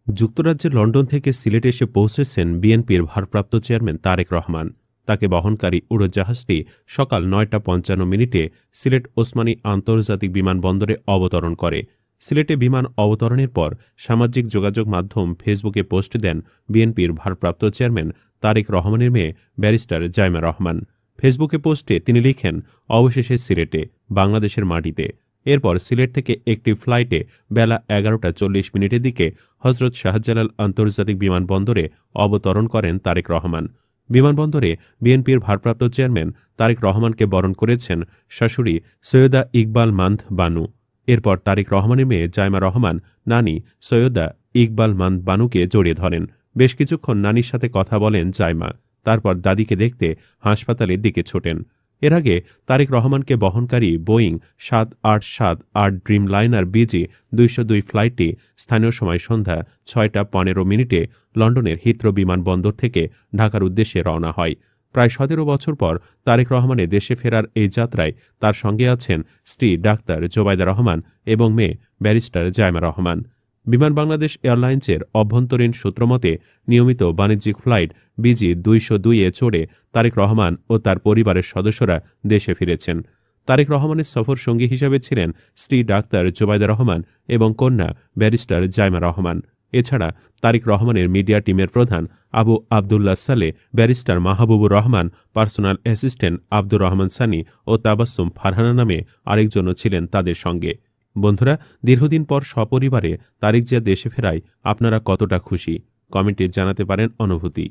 যুক্তরাজ্যের লন্ডন থেকে সিলেট এসে পৌঁছেছেন বিএনপির ভারপ্রাপ্ত চেয়ারম্যান তারেক রহমান। তাকে বহনকারী উড়োজাহাজটি সকাল ৯টা ৫৫ সিলেট ওসমানী আন্তর্জাতিক বিমানবন্দরে অবতরণ করে। সিলেটে বিমান অবতরণের পর সামাজিক যোগাযোগ মাধ্যম ফেসবুকে পোস্ট দেন বিএনপির ভারপ্রাপ্ত চেয়ারম্যান তারেক রহমানের মেয়ে ব্যারিস্টার জাইমা রহমান। ফেসবুকে পোস্টে তিনি লিখেন, অবশেষে সিলেটে, বাংলাদেশের মাটিতে। এরপর সিলেট থেকে একটি ফ্লাইটে বেলা ১১টা ৪০ দিকে হজরত শাহজালাল আন্তর্জাতিক বিমানবন্দরে অবতরণ করেন তারেক রহমান। বিমানবন্দরে বিএনপির ভারপ্রাপ্ত চেয়ারম্যান তারেক রহমানকে বরণ করেছেন শাশুড়ি সৈয়দা ইকবাল মান্থ বানু। এরপর তারেক রহমানের মেয়ে জাইমা রহমান নানি সৈয়দা ইকবাল মান্থ বানুকে জড়িয়ে ধরেন। বেশ কিছুক্ষণ নানির সাথে কথা বলেন জাইমা। তারপর দাদিকে দেখতে হাসপাতালের দিকে ছোটেন। এর আগে তারেক রহমানকে বহনকারী বোয়িং ৭৮৭৮ ড্রিম লাইনার BG-202 ফ্লাইটটি স্থানীয় সময় সন্ধ্যা ৬টা ১৫ লন্ডনের হিথ্রো বিমানবন্দর থেকে ঢাকার উদ্দেশ্যে রওনা হয়। প্রায় ১৭ বছর পর তারেক রহমানের দেশে ফেরার এই যাত্রায় তার সঙ্গে আছেন স্ত্রী ডাক্তার জোবায়দা রহমান এবং মেয়ে ব্যারিস্টার জাইমা রহমান। বিমান বাংলাদেশ এয়ারলাইন্সের অভ্যন্তরীণ সূত্রমতে নিয়মিত বাণিজ্যিক ফ্লাইট BG-202-এ চড়ে তারেক রহমান ও তার পরিবারের সদস্যরা দেশে ফিরেছেন। তারেক রহমানের সফর সঙ্গী হিসেবে ছিলেন স্ত্রী ডাক্তার জোবায়দা রহমান এবং কন্যা ব্যারিস্টার জাইমা রহমান। এছাড়া তারেক রহমানের মিডিয়া টিমের প্রধান আবু আবদুল্লাহ সালে, barrister Mahbubur Rahman, personal assistant Abdur Rahman Sani ও তাবাসসুম ফারহানা নামে আরেকজনও ছিলেন তাদের সঙ্গে। বন্ধুরা, দীর্ঘদিন পর সপরিবারে তারেক জিয়া দেশে ফেরায় আপনারা কতটা খুশি? কমেন্টে জানাতে পারেন অনুভূতি।